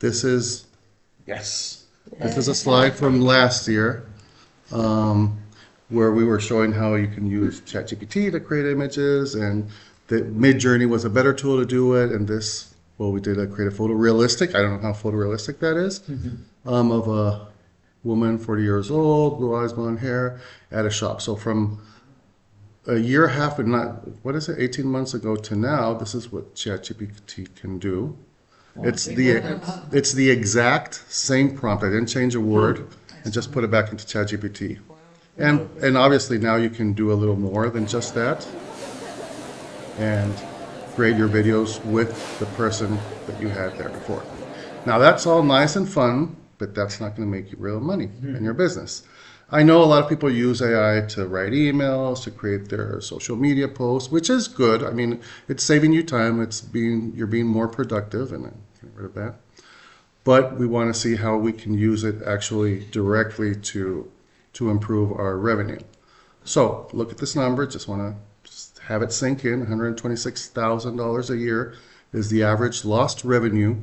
This is, yes, this is a slide from last year where we were showing how you can use ChatGPT to create images, and that Midjourney was a better tool to do it. And this, well, we did create a photorealistic. I don't know how photorealistic that is, of a woman, 40 years old, blue eyes, blonde hair, at a shop. So from a year and a half, and not, what is it, 18 months ago to now, this is what ChatGPT can do. It's the exact same prompt. I didn't change a word and just put it back into ChatGPT. And obviously now you can do a little more than just that and create your videos with the person that you had there before. Now that's all nice and fun, but that's not going to make you real money in your business. I know a lot of people use AI to write emails, to create their social media posts, which is good. I mean, it's saving you time. You're being more productive, and get rid of that. But we want to see how we can use it actually directly to improve our revenue. So look at this number. Just want to have it sink in. $126,000 a year is the average lost revenue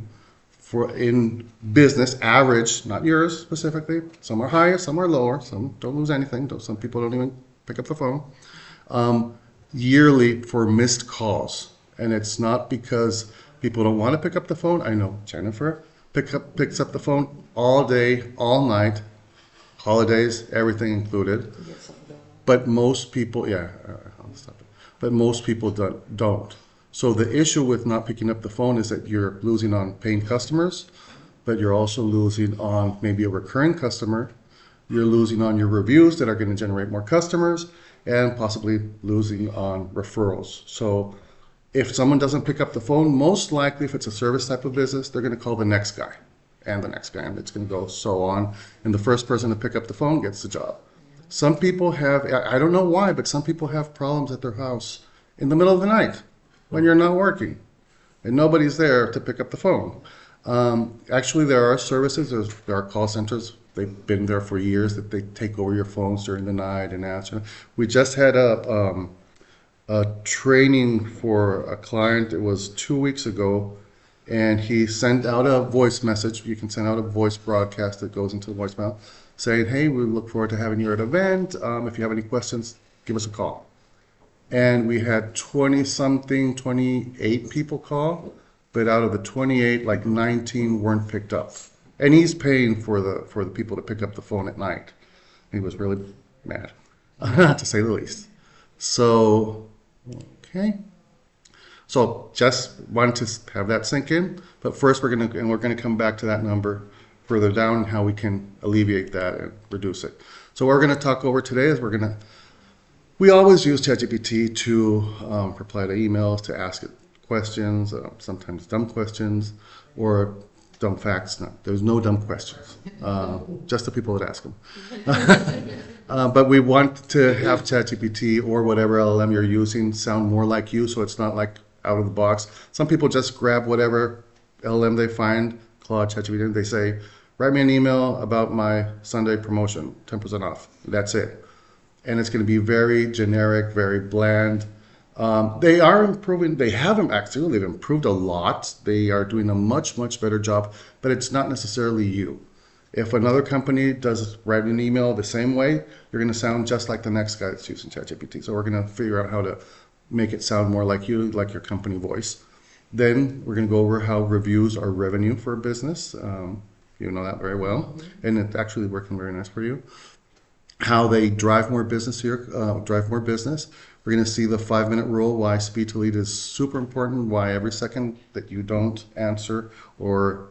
for in business, average, not yours specifically. Some are higher, some are lower. Some don't lose anything. Some people don't even pick up the phone. Yearly for missed calls. And it's not because people don't want to pick up the phone. I know Jennifer picks up the phone all day, all night, holidays, everything included. But most people, I'll stop it. But most people don't. So the issue with not picking up the phone is that you're losing on paying customers, but you're also losing on maybe a recurring customer. You're losing on your reviews that are going to generate more customers, and possibly losing on referrals. So if someone doesn't pick up the phone, most likely if it's a service type of business, they're going to call the next guy and the next guy, and it's going to go so on. And the first person to pick up the phone gets the job. Some people have, I don't know why, but some people have problems at their house in the middle of the night when you're not working and nobody's there to pick up the phone. Actually, there are services, there are call centers, they've been there for years, that they take over your phones during the night and answer. We just had a training for a client, it was 2 weeks ago, and he sent out a voice message. You can send out a voice broadcast that goes into the voicemail saying, hey, we look forward to having you at an event. If you have any questions, give us a call. And we had 28 people call, but out of the 28, like 19 weren't picked up. And he's paying for the people to pick up the phone at night. He was really mad, to say the least. So, okay. So just wanted to have that sink in. But first we're gonna come back to that number further down and how we can alleviate that and reduce it. So what we're gonna talk over today is we always use ChatGPT to reply to emails, to ask it questions, sometimes dumb questions, or dumb facts. No, there's no dumb questions, just the people that ask them. But we want to have ChatGPT or whatever LLM you're using sound more like you, so it's not like out of the box. Some people just grab whatever LLM they find, Claude, ChatGPT, and they say, write me an email about my Sunday promotion, 10% off. That's it. And it's going to be very generic, very bland. They are improving. They've improved a lot. They are doing a much, much better job, but it's not necessarily you. If another company does write an email the same way, you're going to sound just like the next guy that's using ChatGPT. So we're going to figure out how to make it sound more like you, like your company voice. Then we're going to go over how reviews are revenue for a business. You know that very well, and it's actually working very nice for you. How they drive more business here, We're going to see the 5-minute rule, why speed to lead is super important, why every second that you don't answer or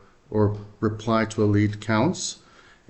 reply to a lead counts.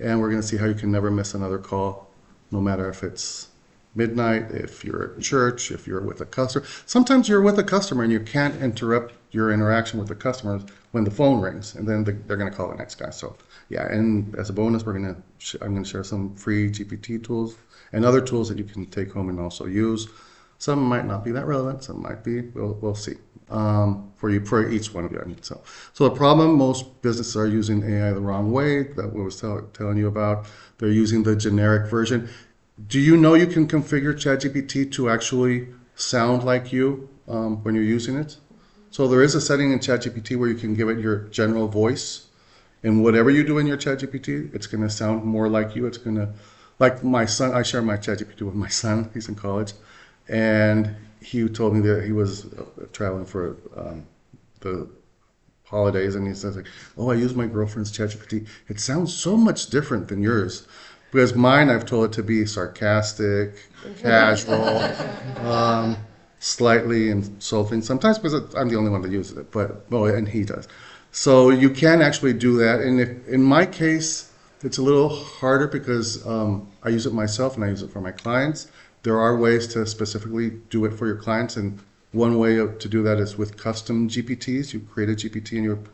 And we're going to see how you can never miss another call, no matter if it's midnight, if you're at church, if you're with a customer. Sometimes you're with a customer and you can't interrupt your interaction with the customers when the phone rings, and then they're going to call the next guy. So yeah, and as a bonus, I'm going to share some free GPT tools and other tools that you can take home and also use. Some might not be that relevant, some might be. We'll see. For each one of you. So the problem, most businesses are using AI the wrong way. That we was telling you about. They're using the generic version. Do you know you can configure ChatGPT to actually sound like you when you're using it? So there is a setting in ChatGPT where you can give it your general voice, And whatever you do in your ChatGPT, it's going to sound more like you. It's going to, like my son, I share my ChatGPT with my son. He's in college. And he told me that he was traveling for the holidays, and he says like, "Oh, I use my girlfriend's ChatGPT. It sounds so much different than yours, because mine I've told it to be sarcastic, casual, slightly insulting sometimes because I'm the only one that uses it. But oh, and he does. So you can actually do that. And if in my case, it's a little harder because I use it myself and I use it for my clients. There are ways to specifically do it for your clients, and one way to do that is with custom GPTs. You create a GPT and you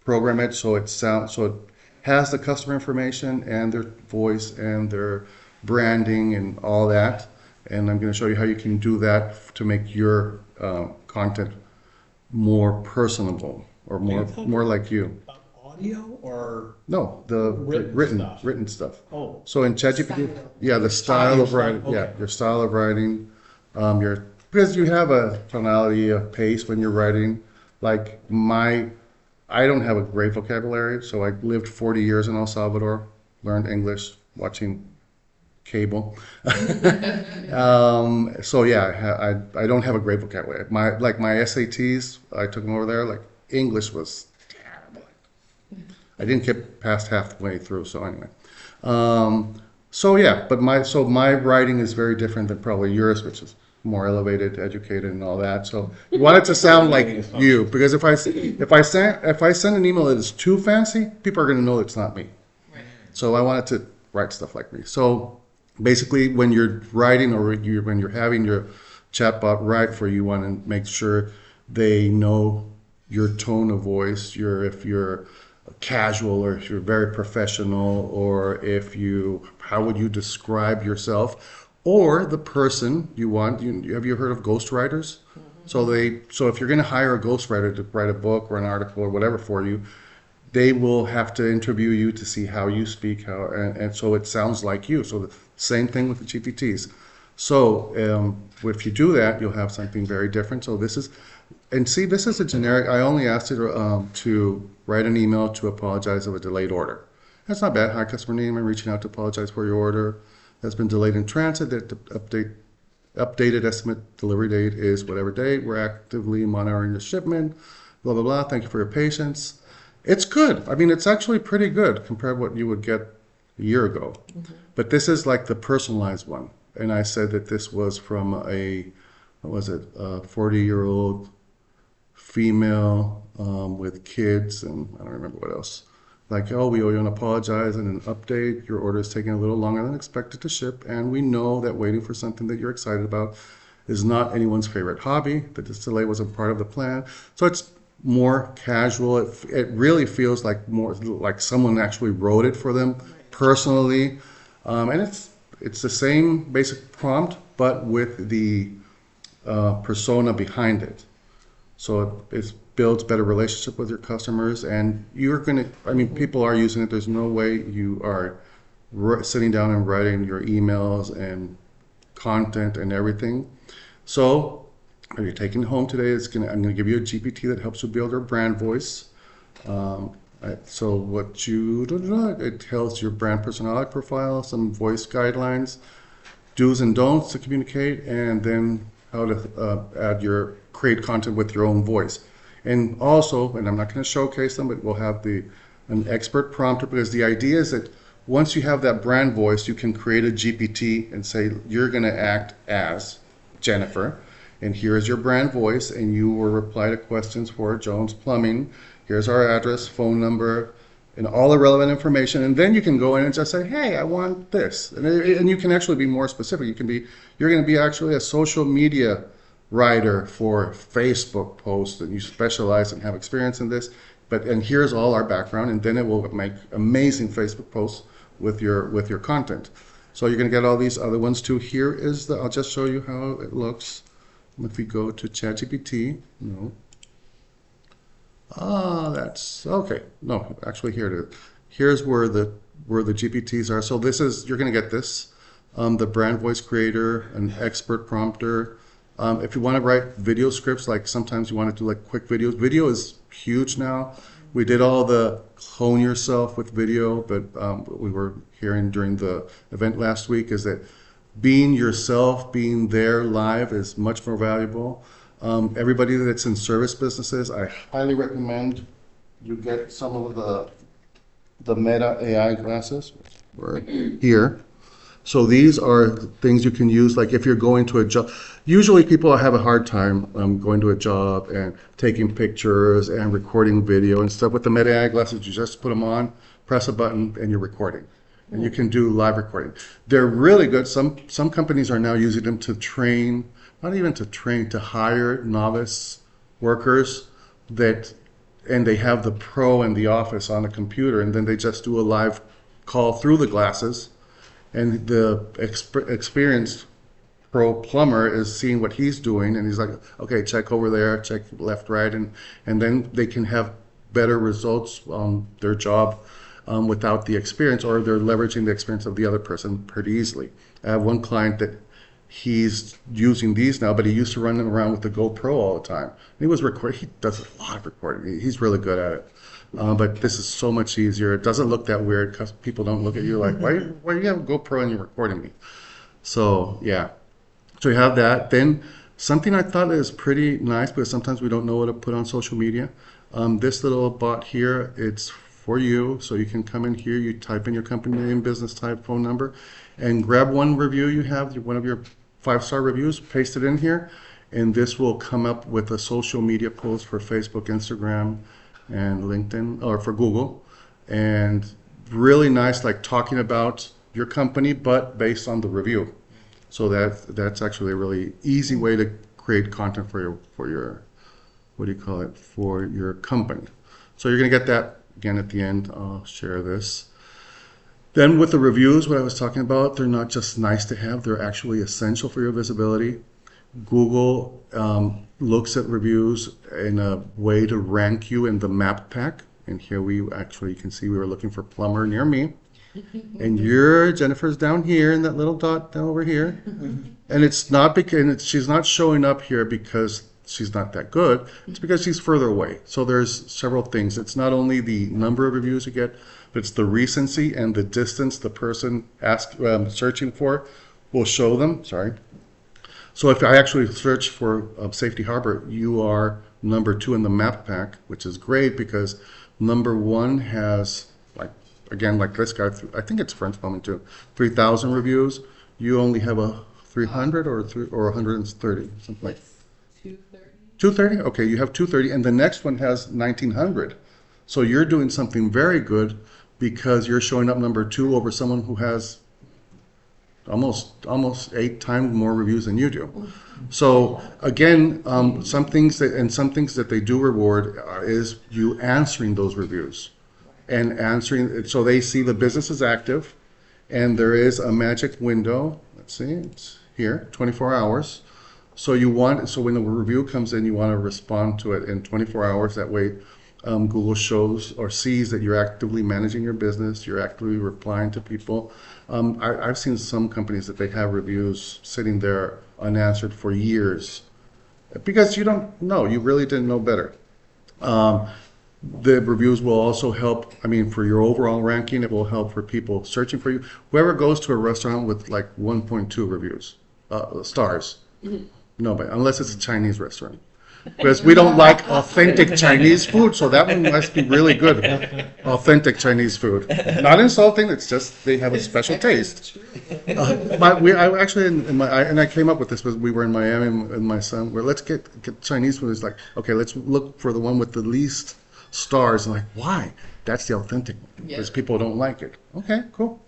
program it so it has the customer information and their voice and their branding and all that. And I'm going to show you how you can do that to make your content more personable or more like you. Audio or No, the written stuff. Oh. So in ChatGPT, yeah, the style of writing, yeah, your style of writing, because you have a tonality, a pace when you're writing. Like I don't have a great vocabulary, so I lived 40 years in El Salvador, learned English watching cable. So yeah, I don't have a great vocabulary. My SATs, I took them over there. Like English was terrible. I didn't get past halfway through. So anyway, so yeah, but my writing is very different than probably yours, which is more elevated, educated, and all that. So you want it to sound like you, because if I send an email that is too fancy, people are going to know it's not me. Right. So I want it to write stuff like me. So basically, when you're writing or when you're having your chatbot write for you, want to make sure they know your tone of voice, if you're casual or if you're very professional, or how would you describe yourself, or the person you want. Have you heard of ghostwriters? Mm-hmm. So if you're going to hire a ghostwriter to write a book or an article or whatever for you, they will have to interview you to see how you speak, and so it sounds like you. So the same thing with the GPTs. So if you do that, you'll have something very different. So this is a generic. I only asked it to write an email to apologize of a delayed order. That's not bad. Hi, customer name. I'm reaching out to apologize for your order that's been delayed in transit. That the updated estimate delivery date is whatever date. We're actively monitoring the shipment. Blah blah blah. Thank you for your patience. It's good. I mean, it's actually pretty good compared to what you would get a year ago. Mm-hmm. But this is like the personalized one. And I said that this was from a 40-year-old female with kids, and I don't remember what else. Like, oh, we owe you an apologize and an update. Your order is taking a little longer than expected to ship, and we know that waiting for something that you're excited about is not anyone's favorite hobby, that this delay was a part of the plan. So it's more casual. It really feels like more like someone actually wrote it for them personally, and it's the same basic prompt, but with the persona behind it. So it builds better relationship with your customers, and people are using it. There's no way you are sitting down and writing your emails and content and everything. So if you're taking it home today, I'm going to give you a GPT that helps you build your brand voice. So it tells your brand personality profile, some voice guidelines, do's and don'ts to communicate, and then how to create content with your own voice. And also, and I'm not going to showcase them, but we'll have an expert prompter, because the idea is that once you have that brand voice, you can create a GPT and say, you're going to act as Jennifer, and here's your brand voice, and you will reply to questions for Jones Plumbing. Here's our address, phone number, and all the relevant information. And then you can go in and just say, hey, I want this. And you can actually be more specific. You're going to be actually a social media writer for Facebook posts, and you specialize and have experience in this. And here's all our background, and then it will make amazing Facebook posts with your content. So you're going to get all these other ones too. I'll just show you how it looks. If we go to ChatGPT, no. That's okay. No, actually here it is. Here's where the GPTs are. So you're going to get this, the brand voice creator, an expert prompter. If you want to write video scripts, like sometimes you want to do like quick videos. Video is huge now. We did all the clone yourself with video, but what we were hearing during the event last week is that being yourself, being there live is much more valuable. Everybody that's in service businesses, I highly recommend you get some of the Meta AI glasses. We're here. So these are things you can use, like if you're going to a job. Usually people have a hard time going to a job and taking pictures and recording video and stuff. With the Meta AI glasses, you just put them on, press a button, and you're recording. And you can do live recording. They're really good. Some companies are now using them to train, not even to train, to hire novice workers and they have the pro in the office on a computer, and then they just do a live call through the glasses. And the experienced pro plumber is seeing what he's doing, and he's like, okay, check over there, check left, right, and then they can have better results on their job without the experience, or they're leveraging the experience of the other person pretty easily. I have one client that he's using these now, but he used to run around with the GoPro all the time. And he was recording. He does a lot of recording. He's really good at it. But this is so much easier. It doesn't look that weird because people don't look at you like, why do you have a GoPro and you're recording me? So yeah, so you have that. Then something I thought is pretty nice, but sometimes we don't know what to put on social media. This little bot here, it's for you. So you can come in here, you type in your company name, business type, phone number, and grab one review you have, one of your 5-star reviews, paste it in here, and this will come up with a social media post for Facebook, Instagram, and LinkedIn, or for Google. And really nice, like talking about your company, but based on the review. So that's actually a really easy way to create content for your what do you call it, for your company. So you're gonna get that again at the end. I'll share this. Then with the reviews, what I was talking about, they're not just nice to have, they're actually essential for your visibility. Google looks at reviews in a way to rank you in the map pack. And here you can see we were looking for plumber near me. And Jennifer's down here in that little dot down over here. And it's not because she's not showing up here because she's not that good. It's because she's further away. So there's several things. It's not only the number of reviews you get, but it's the recency and the distance the person searching for will show them. Sorry. So if I actually search for Safety Harbor, you are number 2 in the map pack, which is great because number 1 has, like this guy, I think it's French plumbing too, 3,000 reviews. You only have a 300 or 130, something like 230. 230? Okay, you have 230, and the next one has 1,900. So you're doing something very good because you're showing up number 2 over someone who has almost 8 times more reviews than you do. So again, some things that they do reward is you answering those reviews and answering, so they see the business is active, and there is a magic window. Let's see, it's here, 24 hours. So when the review comes in, you want to respond to it in 24 hours. That way, Google shows or sees that you're actively managing your business, you're actively replying to people. I've seen some companies that they have reviews sitting there unanswered for years because you don't know, you really didn't know better. The reviews will also help, for your overall ranking, it will help for people searching for you. Whoever goes to a restaurant with like 1.2 reviews, stars, nobody, unless it's a Chinese restaurant. Because we don't like authentic Chinese food, so that one must be really good. Authentic Chinese food, not insulting. It's just they have a special taste. I came up with this was we were in Miami and my son. Let's get Chinese food. It's like, okay, let's look for the one with the least stars. I'm like, why? That's the authentic one because people don't like it. Okay, cool.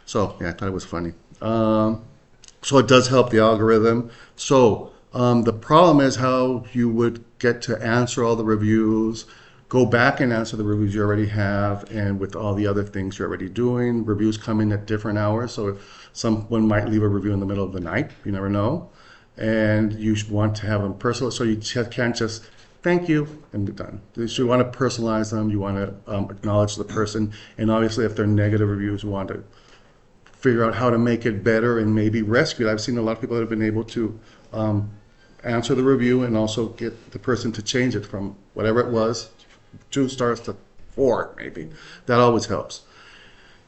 So yeah, I thought it was funny. So it does help the algorithm. So. The problem is how you would get to answer all the reviews, go back and answer the reviews you already have, and with all the other things you're already doing. Reviews come in at different hours, so someone might leave a review in the middle of the night, you never know, and you want to have them personal, so you can't just thank you and be done. So you want to personalize them, you want to acknowledge the person, and obviously if they're negative reviews, you want to figure out how to make it better and maybe rescue it. I've seen a lot of people that have been able to answer the review and also get the person to change it from whatever it was, 2 stars to report, maybe. That always helps.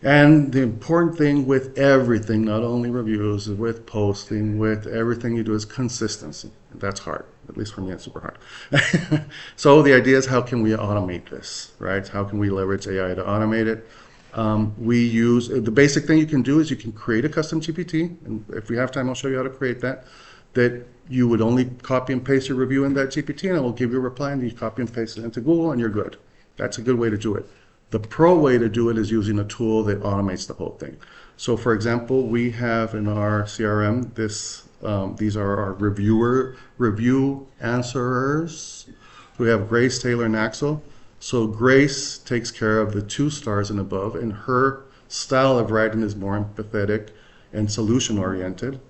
And the important thing with everything, not only reviews, with posting, with everything you do, is consistency. That's hard. At least for me, it's super hard. So the idea is, how can we automate this, right? How can we leverage AI to automate it? We use, the basic thing you can do is you can create a custom GPT. And if we have time, I'll show you how to create that. That you would only copy and paste your review in that GPT, and it will give you a reply, and you copy and paste it into Google, and you're good. That's a good way to do it. The pro way to do it is using a tool that automates the whole thing. So for example, we have in our CRM these are our review answerers. We have Grace, Taylor, and Axel. So Grace takes care of the 2 stars and above, and her style of writing is more empathetic and solution oriented.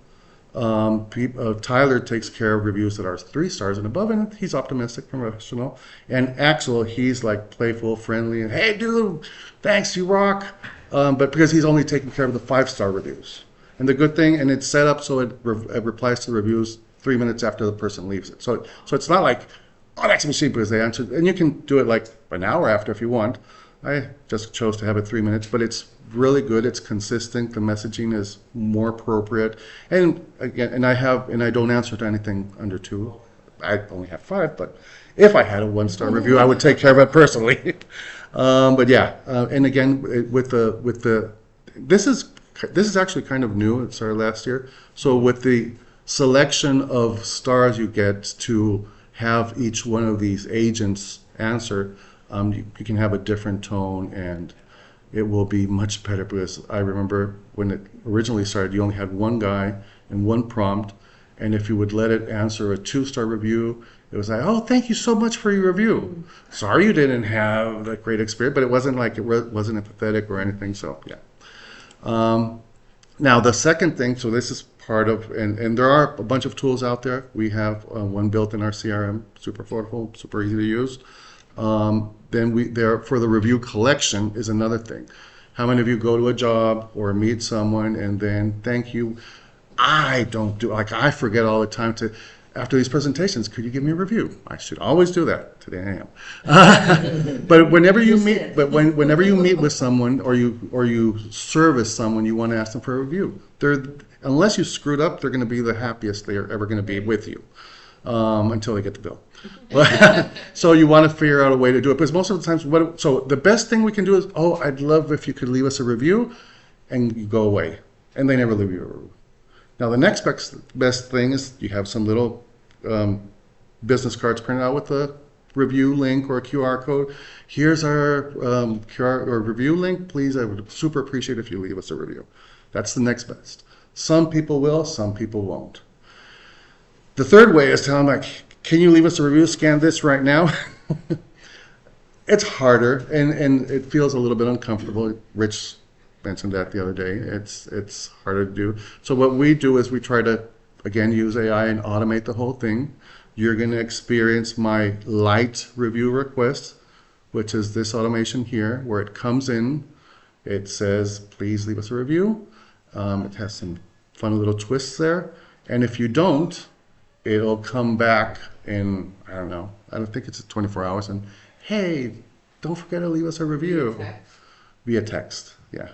Tyler takes care of reviews that are 3 stars and above, and he's optimistic, professional. And Axel, he's like playful, friendly, and hey, dude, thanks, you rock. But because he's only taking care of the 5-star reviews. And the good thing, and it's set up so it replies to the reviews 3 minutes after the person leaves it. So it's not like, oh, that's a machine, because they answered. And you can do it like an hour after if you want. I just chose to have it 3 minutes, but it's really good. It's consistent. The messaging is more appropriate. And again, and I don't answer to anything under 2. I only have 5, but if I had a 1-star review, I would take care of it personally. But yeah, and again, this is actually kind of new. It started last year. So with the selection of stars you get to have each one of these agents answer, you can have a different tone, and it will be much better, because I remember when it originally started, you only had one guy and one prompt, and if you would let it answer a 2-star review, it was like, oh, thank you so much for your review. Sorry you didn't have that great experience, but it wasn't like it wasn't empathetic or anything, so yeah. Now the second thing, so this is part of, and there are a bunch of tools out there. We have one built in our CRM, super affordable, super easy to use. Then for the review collection is another thing. How many of you go to a job or meet someone and then thank you? I don't do, like, I forget all the time to, after these presentations, could you give me a review? I should always do that. Today I am. But whenever you meet, whenever you meet with someone or you service someone, you want to ask them for a review. Unless you screwed up, they're going to be the happiest they're ever going to be with you, until they get the bill. So you want to figure out a way to do it, because most of the times, so the best thing we can do is, oh, I'd love if you could leave us a review, and you go away, and they never leave you a review. Now the next best thing is you have some little business cards printed out with a review link or a QR code. Here's our QR or review link. Please, I would super appreciate if you leave us a review. That's the next best. Some people will, some people won't. The third way is telling them, like, can you leave us a review? Scan this right now. It's harder, and it feels a little bit uncomfortable. Rich mentioned that the other day. It's harder to do. So what we do is we try to, again, use AI and automate the whole thing. You're going to experience my light review request, which is this automation here, where it comes in. It says, please leave us a review. It has some fun little twists there. And if you don't, it'll come back in, I don't think it's 24 hours. And hey, don't forget to leave us a review. Via text, yeah.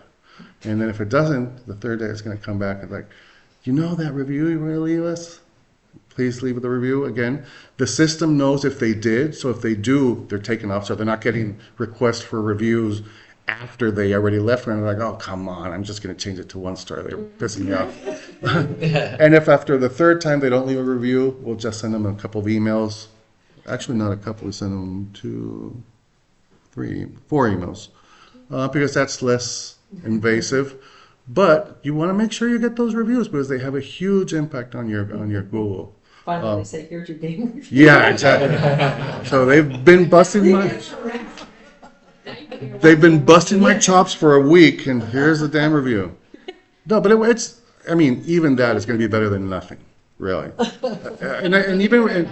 And then if it doesn't, the third day it's going to come back and like, you know that review you were going to leave us? Please leave the review. Again, the system knows if they did. So if they do, they're taken off. So they're not getting requests for reviews after they already left. And they're like, oh, come on, I'm just going to change it to 1 star. They're pissing me off. And if after the third time they don't leave a review, we'll just send them a couple of emails. Actually, not a couple. We send them 2, 3, 4 emails. Because that's less invasive. But you want to make sure you get those reviews, because they have a huge impact on your Google. Finally, they say, here's your game review. Yeah, exactly. So they've been busting my chops for a week, and here's the damn review. No, but it's, I mean, even that is going to be better than nothing, really. And even.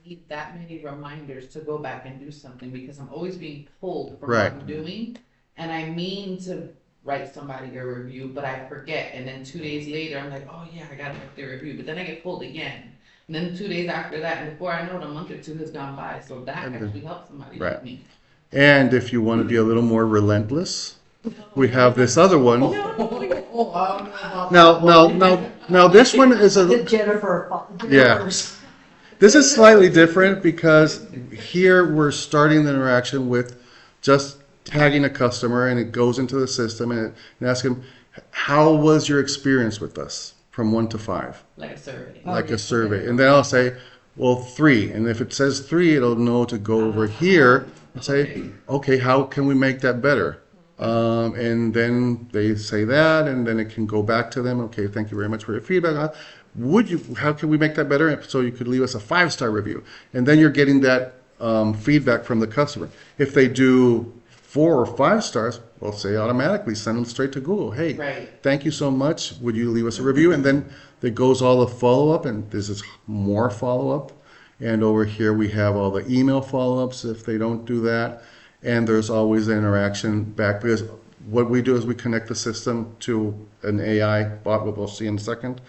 Need that many reminders to go back and do something, because I'm always being pulled from Right. what I'm doing, and I mean to write somebody a review, but I forget, and then 2 days later I'm like, oh yeah, I gotta write their review, but then I get pulled again, and then 2 days after that, and before I know it, a month or 2 has gone by. So that actually helps somebody Right. like me. And if you want to be a little more relentless, we have this other one. Now, this one is The a, Jennifer. Yeah. this is slightly different because here we're starting the interaction with just tagging a customer, and it goes into the system and ask them, how was your experience with us from 1 to 5? Like a survey. Like a survey. And then I'll say, well, 3. And if it says 3, it'll know to go over here and say, okay, how can we make that better? And then they say that, and then it can go back to them. Okay, thank you very much for your feedback. How can we make that better? So you could leave us a 5-star review. And then you're getting that feedback from the customer. If they do 4 or 5 stars, we'll say automatically send them straight to Google. Hey, Right. thank you so much. Would you leave us a review? And then there goes all the follow-up, and this is more follow-up. And over here we have all the email follow-ups if they don't do that. And there's always the interaction back, because what we do is we connect the system to an AI bot, what we'll see in a second.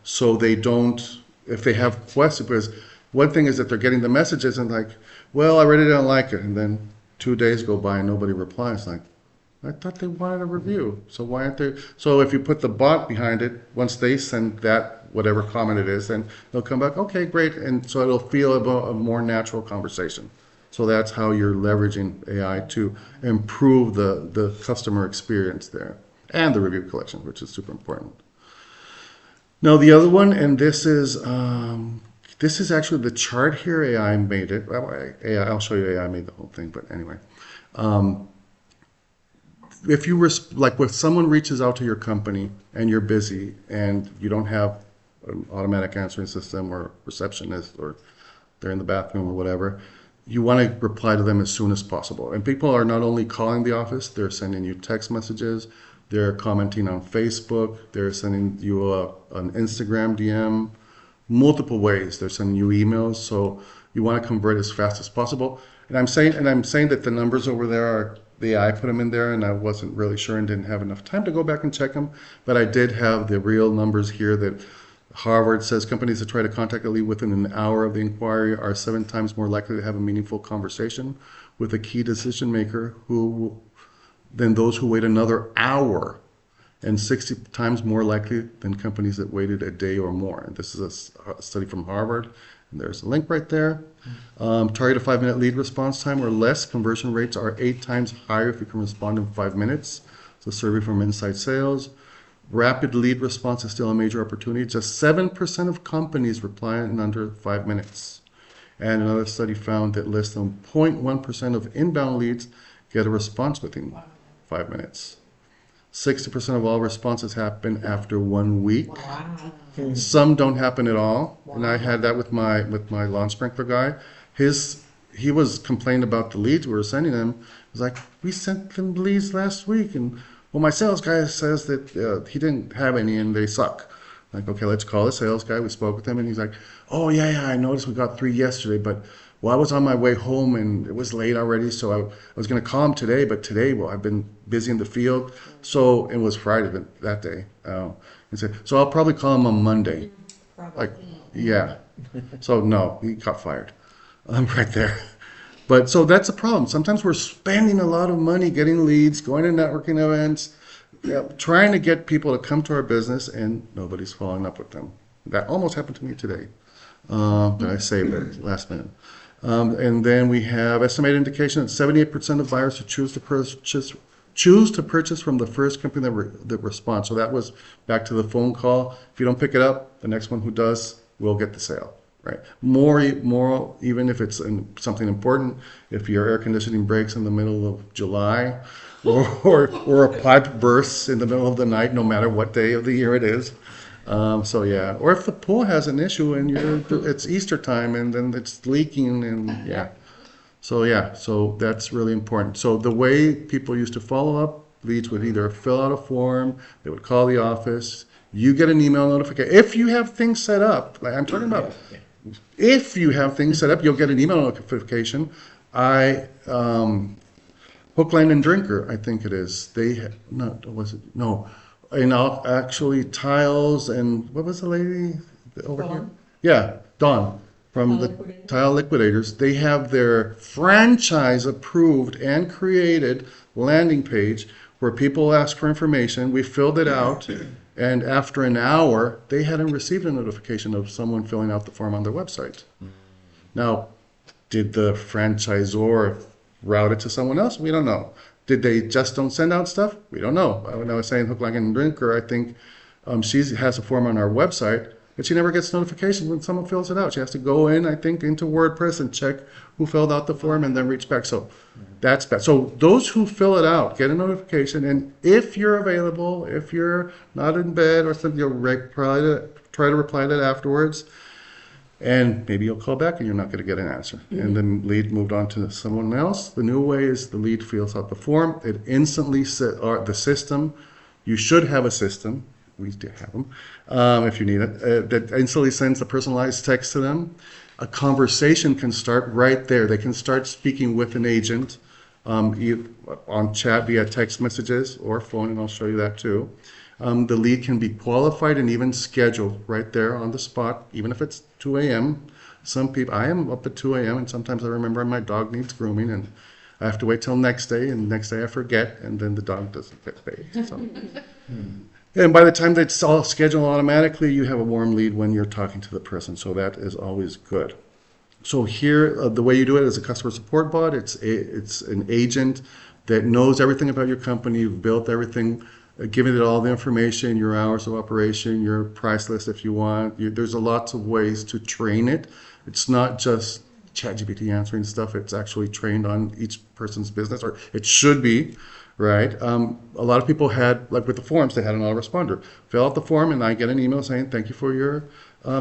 So they don't, if they have questions, because one thing is that they're getting the messages and like, well, I really don't like it. And then 2 days go by and nobody replies. Like, I thought they wanted a review. So why aren't they? So if you put the bot behind it, once they send that, whatever comment it is, then they'll come back, okay, great. And so it'll feel a more natural conversation. So that's how you're leveraging AI to improve the customer experience there, and the review collection, which is super important. Now the other one, and this is actually the chart here. AI made it. Well, AI, I'll show you. AI made the whole thing, but anyway. If you were like, if someone reaches out to your company and you're busy and you don't have an automatic answering system or receptionist, or they're in the bathroom or whatever, you want to reply to them as soon as possible. And people are not only calling the office, they're sending you text messages, they're commenting on Facebook, they're sending you an Instagram DM, multiple ways. They're sending you emails. So you want to convert as fast as possible. And I'm saying that the numbers over there are, the AI put them in there, and I wasn't really sure and didn't have enough time to go back and check them. But I did have the real numbers here that Harvard says companies that try to contact a lead within an hour of the inquiry are 7 times more likely to have a meaningful conversation with a key decision maker than those who wait another hour, and 60 times more likely than companies that waited a day or more. And this is a study from Harvard. And there's a link right there. Target a 5-minute lead response time or less. Conversion rates are 8 times higher if you can respond in 5 minutes. It's a survey from Inside Sales. Rapid lead response is still a major opportunity. Just 7% of companies reply in under 5 minutes. And another study found that less than 0.1% of inbound leads get a response within 5 minutes. 60% of all responses happen after 1 week. Wow. Some don't happen at all. And I had that with my lawn sprinkler guy. He was complaining about the leads we were sending him. He was like, we sent them leads last week, and well, my sales guy says that he didn't have any and they suck. Like, okay, let's call the sales guy. We spoke with him, and he's like, oh yeah, I noticed we got 3 yesterday, but well, I was on my way home and it was late already, so I was going to call him today, but today, well, I've been busy in the field. So it was Friday that day. He said, so I'll probably call him on Monday. Probably. Like, yeah. So no, he got fired. Right there. But so that's a problem. Sometimes we're spending a lot of money getting leads, going to networking events, trying to get people to come to our business, and nobody's following up with them. That almost happened to me today. But I saved it last minute. And then we have estimated indication that 78% of buyers who choose to purchase from the first company that responds. So that was back to the phone call. If you don't pick it up, the next one who does will get the sale. Right. More, even if it's something important. If your air conditioning breaks in the middle of July, or a pipe bursts in the middle of the night, no matter what day of the year it is. So yeah, or if the pool has an issue and it's Easter time and then it's leaking, and yeah. So that's really important. So the way people used to follow up leads would either fill out a form, they would call the office, you get an email notification. If you have things set up, like I'm talking about, if you have things set up, you'll get an email notification. Hook, Line, and Drinker, I think it is. And actually Tiles and what was the lady over here? Yeah, Dawn from the tile liquidators. They have their franchise approved and created landing page where people ask for information. We filled it out, and after an hour, they hadn't received a notification of someone filling out the form on their website. Now, did the franchisor route it to someone else? We don't know. Did they just don't send out stuff? We don't know. When I was saying Hook, Line, and Drinker, I think she has a form on our website, but she never gets notifications when someone fills it out. She has to go in, I think, into WordPress and check who filled out the form and then reach back. So that's bad. So those who fill it out get a notification, and if you're available, if you're not in bed or something, you'll try to reply to that afterwards. And maybe you'll call back and you're not going to get an answer. And then lead moved on to someone else. The new way is the lead fills out the form. It instantly the system. You should have a system. We do have them if you need it. That instantly sends a personalized text to them. A conversation can start right there. They can start speaking with an agent on chat via text messages or phone, and I'll show you that too. The lead can be qualified and even scheduled right there on the spot, even if it's 2 a.m. Some people, I am up at 2 a.m. and sometimes I remember my dog needs grooming and I have to wait till next day, and next day I forget, and then the dog doesn't get paid. So. And by the time that's all scheduled automatically, you have a warm lead when you're talking to the person. So that is always good. So here, the way you do it is a customer support bot. It's an agent that knows everything about your company. You've built everything, given it all the information, your hours of operation, your price list if you want. There's lots of ways to train it. It's not just ChatGPT answering stuff. It's actually trained on each person's business, or it should be. Right. A lot of people had, like with the forms, they had an autoresponder. Fill out the form and I get an email saying, thank you for your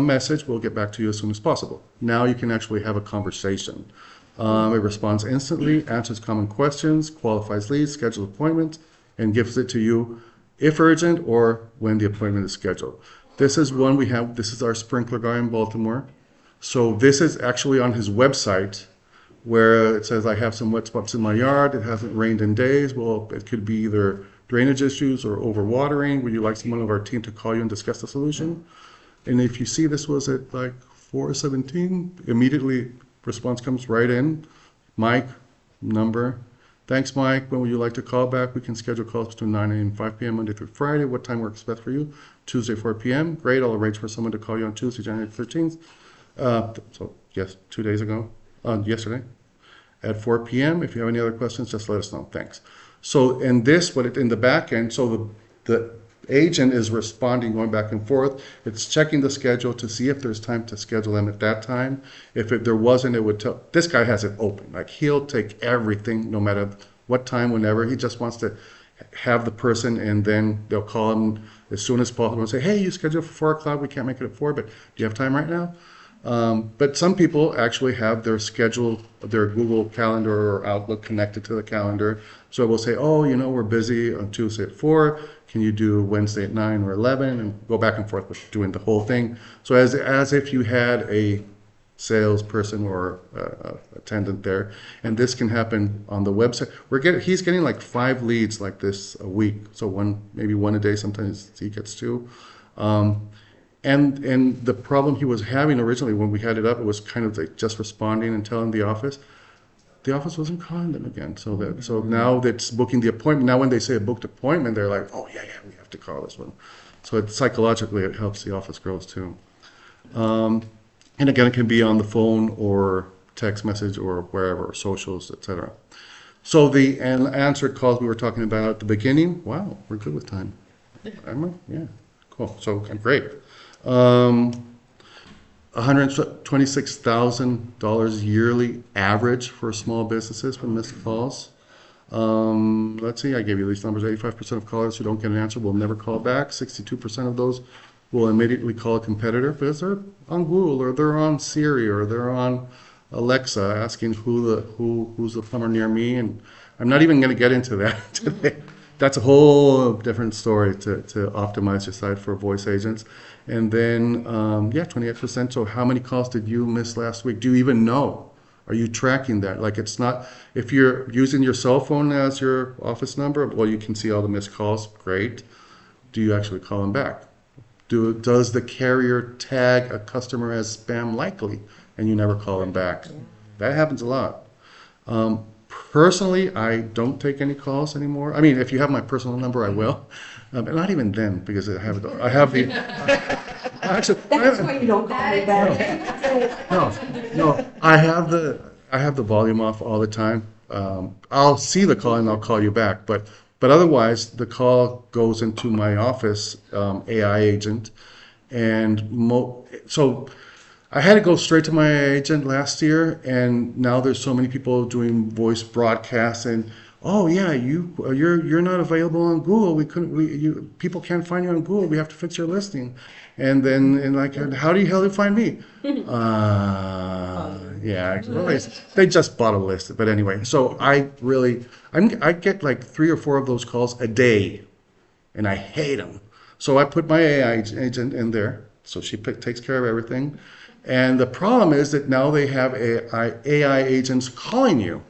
message. We'll get back to you as soon as possible. Now you can actually have a conversation. It responds instantly, answers common questions, qualifies leads, schedules appointments, and gives it to you if urgent or when the appointment is scheduled. This is one we have. This is our sprinkler guy in Baltimore. So this is actually on his website, where it says, I have some wet spots in my yard, it hasn't rained in days. Well, it could be either drainage issues or overwatering. Would you like someone of our team to call you and discuss the solution? And if you see this was at like 4:17, immediately response comes right in. Mike, number. Thanks, Mike. When would you like to call back? We can schedule calls between 9 a.m. and 5 p.m. Monday through Friday. What time works best for you? Tuesday, 4 p.m. Great, I'll arrange for someone to call you on Tuesday, January 13th. So yes, 2 days ago, yesterday. At 4 p.m. If you have any other questions, just let us know. Thanks. So in this, in the back end, so the agent is responding, going back and forth. It's checking the schedule to see if there's time to schedule them at that time. If there wasn't, it would tell. This guy has it open. Like he'll take everything, no matter what time, whenever. He just wants to have the person, and then they'll call him as soon as possible and say, hey, you scheduled for 4 o'clock. We can't make it at 4, but do you have time right now? But some people actually have their schedule, their Google Calendar or Outlook connected to the calendar. So we'll say, oh, we're busy on Tuesday at 4. Can you do Wednesday at 9 or 11? And go back and forth with doing the whole thing. So as if you had a salesperson or attendant there. And this can happen on the website. He's getting like 5 leads like this a week. So maybe one a day. Sometimes he gets 2. And the problem he was having originally when we had it up, it was kind of like just responding and telling the office. The office wasn't calling them again. So now that's booking the appointment. Now when they say a booked appointment, they're like, oh yeah, we have to call this one. So psychologically it helps the office girls too. And again, it can be on the phone or text message or wherever, socials, etc. So the unanswered calls we were talking about at the beginning. Wow, we're good with time. Yeah, cool. So great. $126,000 yearly average for small businesses for missed calls. Let's see, I gave you these numbers. 85% of callers who don't get an answer will never call back. 62% of those will immediately call a competitor because they're on Google or they're on Siri or they're on Alexa asking who's the plumber near me. And I'm not even going to get into that today. That's a whole different story to optimize your site for voice agents. And then, 28%. So how many calls did you miss last week? Do you even know? Are you tracking that? Like it's not, if you're using your cell phone as your office number, well, you can see all the missed calls. Great. Do you actually call them back? Does the carrier tag a customer as spam likely? and you never call them back. That happens a lot. Personally, I don't take any calls anymore. I mean, if you have my personal number, I will. But not even then, because I have the, actually, That's why you don't call me back. no, I have the volume off all the time. I'll see the call and I'll call you back, but otherwise, the call goes into my office, AI agent, and so I had to go straight to my agent last year, and now there's so many people doing voice broadcasts and, oh yeah, you're not available on Google. People can't find you on Google. We have to fix your listing. And then how do you hell you find me? Yeah, well, they just bought a list. But anyway, so I get like 3 or 4 of those calls a day, and I hate them. So I put my AI agent in there, so she takes care of everything. And the problem is that now they have AI agents calling you.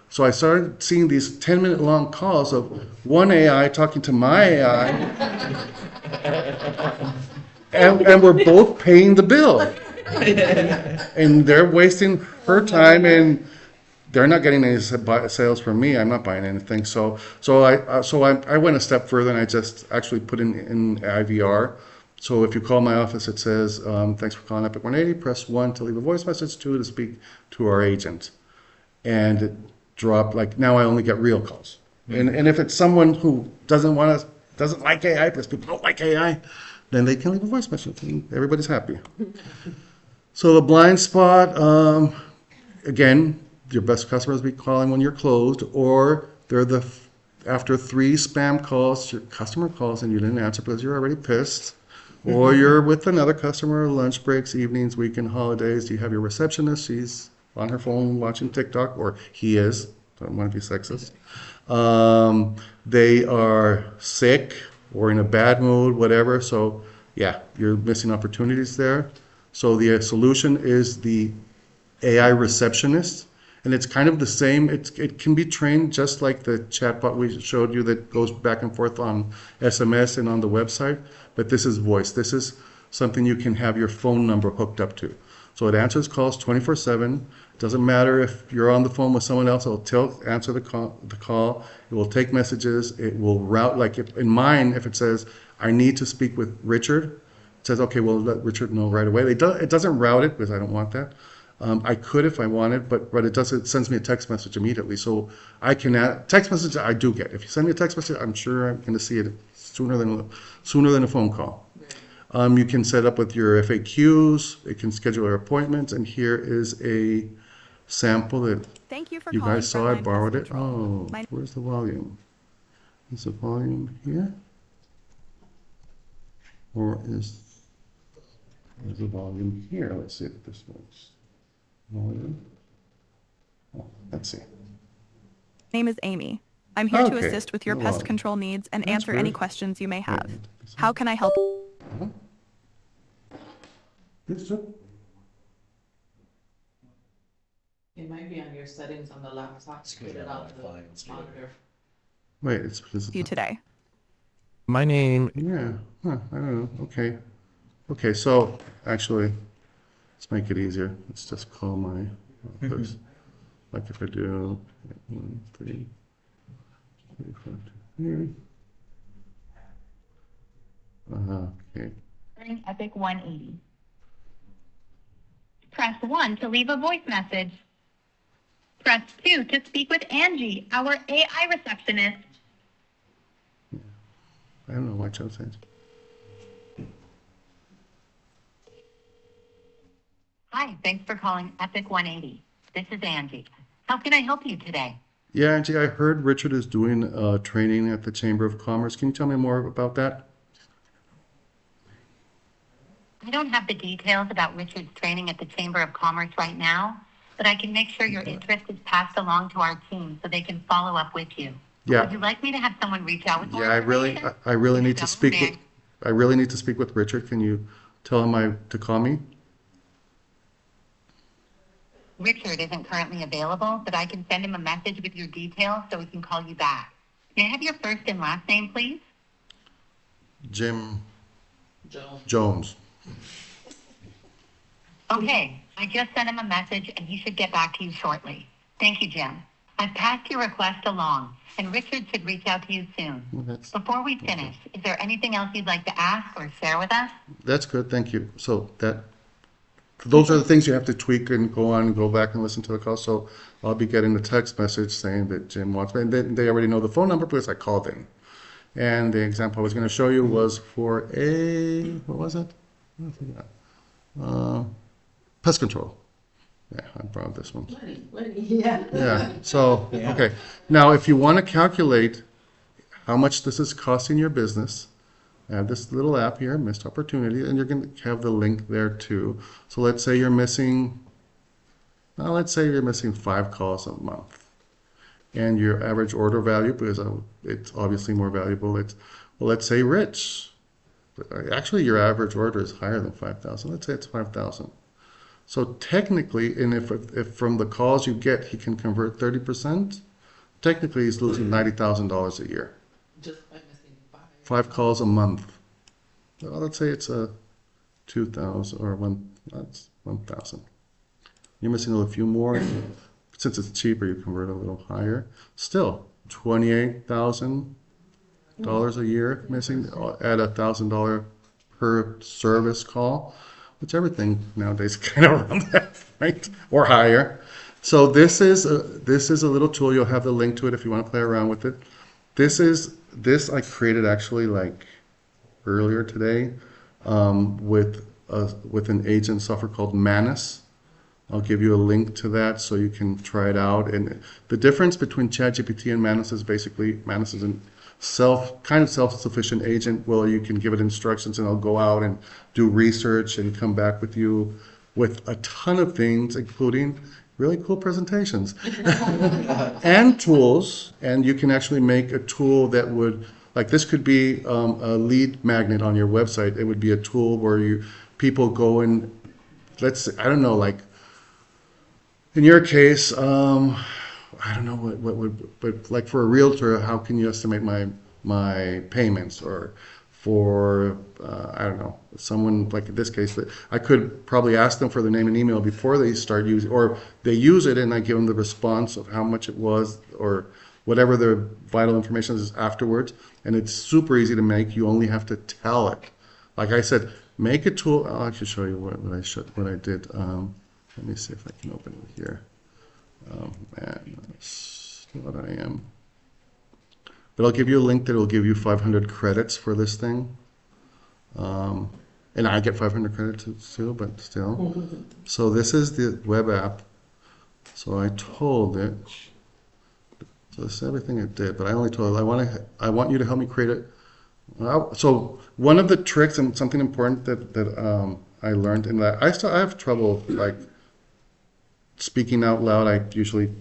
So I started seeing these 10-minute long calls of one AI talking to my AI, and we're both paying the bill. And they're wasting her time, and they're not getting any sales from me. I'm not buying anything. So I went a step further, and I just actually put in IVR. So if you call my office, it says, thanks for calling Epic 180, press 1 to leave a voice message, 2 to speak to our agent. And it dropped, like now I only get real calls. And if it's someone who doesn't like AI, because people don't like AI, then they can leave a voice message and everybody's happy. So the blind spot, again, your best customers be calling when you're closed, or they're after 3 spam calls, your customer calls and you didn't answer because you're already pissed. Or you're with another customer, lunch breaks, evenings, weekend, holidays. You have your receptionist. She's on her phone watching TikTok, or he is. Don't want to be sexist. They are sick or in a bad mood, whatever. So, yeah, you're missing opportunities there. So the solution is the AI receptionist. And it's kind of the same. It can be trained just like the chatbot we showed you that goes back and forth on SMS and on the website. But this is voice. This is something you can have your phone number hooked up to. So it answers calls 24/7. It doesn't matter if you're on the phone with someone else. It'll answer the call. It will take messages. It will route. Like in mine, if it says I need to speak with Richard, it says okay, well let Richard know right away. It doesn't route it because I don't want that. I could if I wanted, but it doesn't. It sends me a text message immediately. So I can text message I do get. If you send me a text message, I'm sure I'm going to see it sooner than a phone call. You can set up with your FAQs. It can schedule your appointments, and here is a sample that Thank you for you calling guys saw. I Frontline borrowed Pest it. Control. Oh, where's the volume? Is the volume here, or is the volume here? Let's see if this works. Volume. Oh, let's see. My name is Amy. I'm here to Okay. assist with your No pest volume. control needs and That's answer any weird. questions you may have. Wait, How can I help? This is- It might be on your settings on the laptop. Put it on the monitor. Wait, it's You today? My name, yeah. Huh, I don't know. Okay. Okay. So actually, let's make it easier. Let's just call my office. Like if I do 1, 3, 3, 4, 2, 3. Okay. Epic 180. Press 1 to leave a voice message. Press 2 to speak with Angie, our AI receptionist. I don't know why I chose that. Hi, thanks for calling Epic 180. This is Angie. How can I help you today? Yeah, Angie, I heard Richard is doing training at the Chamber of Commerce. Can you tell me more about that? I don't have the details about Richard's training at the Chamber of Commerce right now, but I can make sure your interest is passed along to our team so they can follow up with you. Yeah. Would you like me to have someone reach out with more Yeah, information? I really If need to so, speak may with, I really need to speak with Richard. Can you tell him to call me? Richard isn't currently available, but I can send him a message with your details so he can call you back. May I have your first and last name, please? Jim Joe. Jones. Okay, I just sent him a message and he should get back to you shortly. Thank you, Jim. I've passed your request along, and Richard should reach out to you soon. Before we finish, is there anything else you'd like to ask or share with us? That's good, thank you. So those are the things you have to tweak and go on and go back and listen to the call. So I'll be getting the text message saying that Jim wants me, and they already know the phone number because I called in. And the example I was going to show you was for what was it? I forgot. Pest control. Yeah, I brought this one. Yeah. Yeah, so, okay. Now, if you want to calculate how much this is costing your business, add this little app here, Missed Opportunity, and you're going to have the link there too. So let's say you're missing 5 calls a month. And your average order value, because it's obviously more valuable, let's say Rich. Actually, your average order is higher than 5,000. Let's say it's 5,000. So technically, and if from the calls you get, he can convert 30%, technically he's losing $90,000 a year. Just by missing 5. 5 calls a month. Well, let's say it's a 2,000 or that's 1,000. You're missing a few more. Since it's cheaper, you convert a little higher. Still, $28,000 a year missing at $1,000 per service call. Which everything nowadays kind of around that, right? Or higher. So this is a little tool. You'll have the link to it if you want to play around with it. This I created actually like earlier today with an agent software called Manus. I'll give you a link to that so you can try it out. And the difference between ChatGPT and Manus is basically Manus is an self-sufficient agent where you can give it instructions and it'll go out and do research and come back with you with a ton of things, including really cool presentations and tools. And you can actually make a tool that would, like this could be a lead magnet on your website. It would be a tool where people go and I don't know, like in your case, I don't know what would, but like for a realtor, how can you estimate my payments? Or for I don't know, someone like in this case, that I could probably ask them for their name and email before they start using, or they use it and I give them the response of how much it was or whatever their vital information is afterwards. And it's super easy to make. You only have to tell it. Like I said, make a tool. I'll actually show you what I did. Let me see if I can open it here. Man, that's what I am. But I'll give you a link that will give you 500 credits for this thing. And I get 500 credits too, but still. So this is the web app. So I told it. So this is everything it did, but I only told it, I want you to help me create it. So one of the tricks and something important that I learned, and that I have trouble like speaking out loud. I usually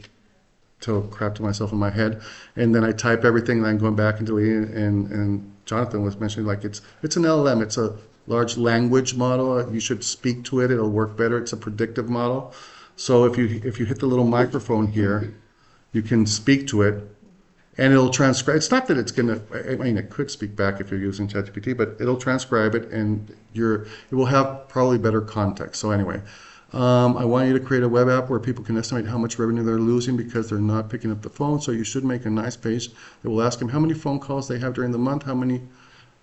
tell crap to myself in my head, and then I type everything, and I'm going back and deleting it. And Jonathan was mentioning like it's an LLM. It's a large language model. You should speak to it. It'll work better. It's a predictive model. So if you hit the little microphone here, you can speak to it, and it'll transcribe. It's not that it's gonna. I mean, it could speak back if you're using ChatGPT, but it'll transcribe it, and it will have probably better context. So anyway. I want you to create a web app where people can estimate how much revenue they're losing because they're not picking up the phone. So you should make a nice page that will ask them how many phone calls they have during the month, how many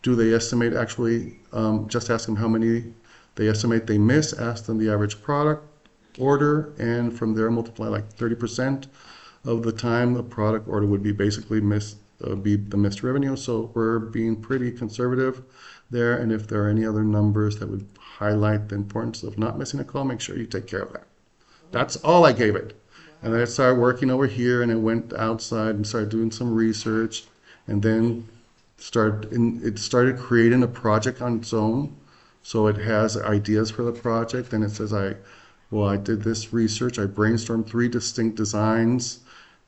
do they estimate actually, just ask them how many they estimate they miss, ask them the average product order, and from there multiply like 30% of the time the product order would be basically be the missed revenue. So we're being pretty conservative there, and if there are any other numbers that would highlight the importance of not missing a call, make sure you take care of that. That's all I gave it. And then I started working over here, and I went outside and started doing some research, and then it started creating a project on its own. So it has ideas for the project, and it says I did this research, I brainstormed 3 distinct designs,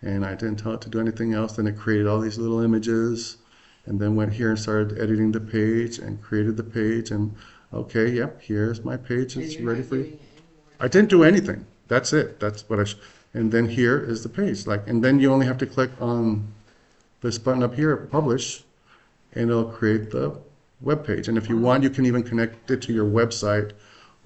and I didn't tell it to do anything else. Then it created all these little images, and then went here and started editing the page and created the page, and okay, yep, here's my page. It's ready for you. I didn't do anything. That's it. That's what and then here is the page. And then you only have to click on this button up here, publish, and it'll create the web page. And if you want, you can even connect it to your website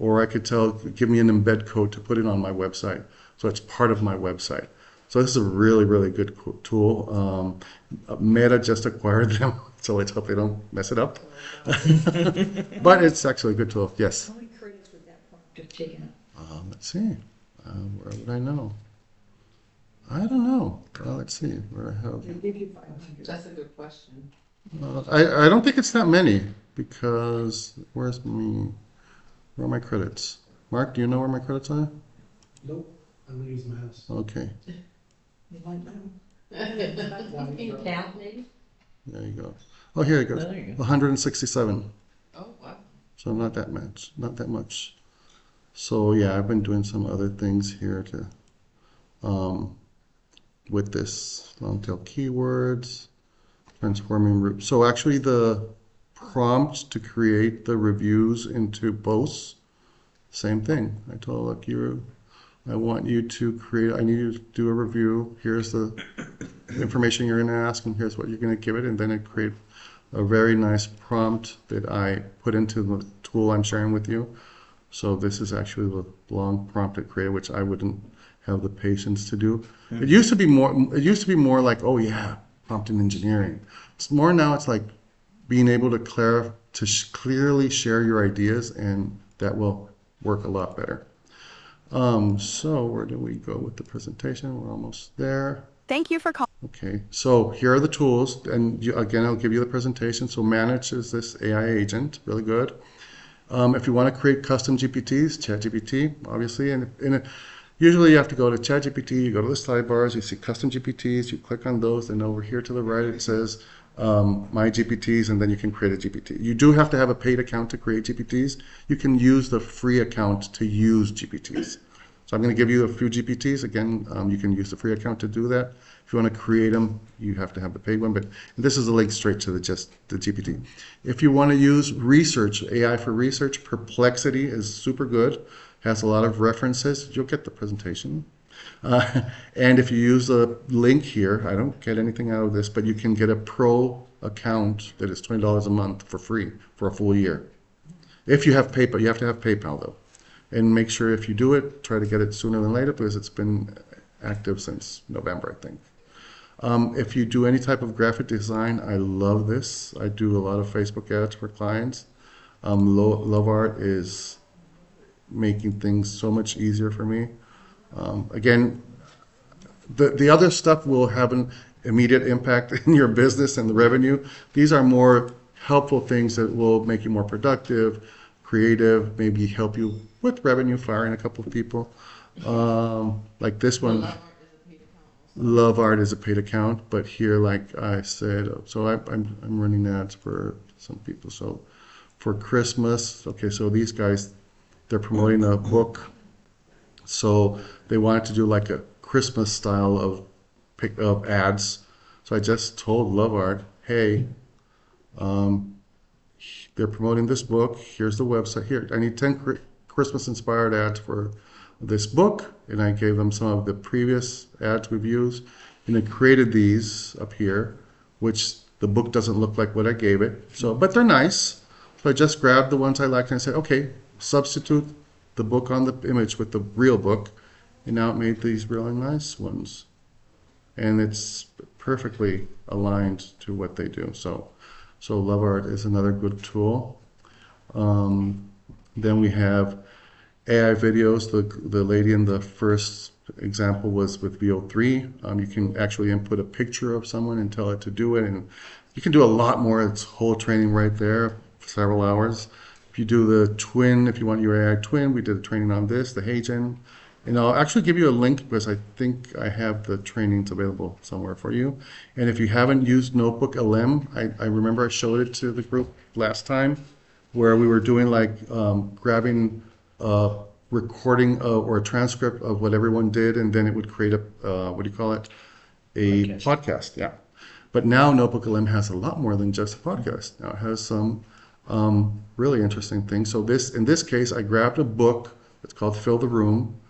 or I could tell, give me an embed code to put it on my website. So it's part of my website. So this is a really, really good tool. Meta just acquired them, so let's hope they don't mess it up. But it's actually a good tool, yes. How many credits would that prompt have taken up? Let's see, where would I know? I don't know. Let's see, where I have. They give you 500. That's a good question. I don't think it's that many, because where are my credits? Mark, do you know where my credits are? Nope, I'm gonna use the mouse. Okay, You might know. You can count maybe? there you go. Oh, here it goes, There you go. 167. Oh, wow. So not that much. So yeah, I've been doing some other things here to, with this long tail keywords, transforming root. So actually the prompt to create the reviews into posts, same thing. I told, look, I want you to create, I need you to do a review. Here's the information you're gonna ask, and here's what you're gonna give it, and then it create a very nice prompt that I put into the tool I'm sharing with you. So this is actually the long prompt it created, which I wouldn't have the patience to do. It used to be more like, oh yeah, prompt and engineering. It's more now, it's like being able to clearly share your ideas, and that will work a lot better. So where do we go with the presentation? We're almost there. Thank you for calling. Okay, so here are the tools, and again, I'll give you the presentation. So Manage is this AI agent, really good. If you want to create custom GPTs, ChatGPT, obviously, and usually you have to go to ChatGPT, you go to the sidebars, you see custom GPTs, you click on those, and over here to the right it says My GPTs, and then you can create a GPT. You do have to have a paid account to create GPTs. You can use the free account to use GPTs. So I'm going to give you a few GPTs. Again, you can use the free account to do that. If you want to create them, you have to have the paid one. But this is a link straight to the GPT. If you want to use research, AI for research, Perplexity is super good. Has a lot of references. You'll get the presentation. And if you use the link here, I don't get anything out of this, but you can get a pro account that is $20 a month for free for a full year. If you have PayPal, you have to have PayPal though. And make sure if you do it, try to get it sooner than later because it's been active since November, I think. If you do any type of graphic design, I love this. I do a lot of Facebook ads for clients. Lovart is making things so much easier for me. Again, the other stuff will have an immediate impact in your business and the revenue. These are more helpful things that will make you more productive, creative, maybe help you with revenue, firing a couple of people. Like this one, Lovart is a paid account, but here, like I said, so I'm running ads for some people. So for Christmas, okay, so these guys, they're promoting a book. So they wanted to do like a Christmas style of ads. So I just told Lovart, hey, they're promoting this book. Here's the website. Here, I need 10 Christmas inspired ads for this book. And I gave them some of the previous ads we've used. And it created these up here, which the book doesn't look like what I gave it. So, but they're nice. So I just grabbed the ones I liked and I said, okay, substitute the book on the image with the real book, and now it made these really nice ones, and it's perfectly aligned to what they do. So Lovart is another good tool. Then we have AI videos. The lady in the first example was with VO3. You can actually input a picture of someone and tell it to do it, and you can do a lot more. It's whole training right there, several hours. If you do the twin, if you want your AI twin, we did a training on this, the Hagen. And I'll actually give you a link because I think I have the trainings available somewhere for you. And if you haven't used Notebook LM, I remember I showed it to the group last time where we were doing like grabbing a recording or a transcript of what everyone did, and then it would create a, what do you call it? A podcast, yeah. But now Notebook LM has a lot more than just a podcast. Now it has some really interesting things. So in this case, I grabbed a book. It's called Fill the Room.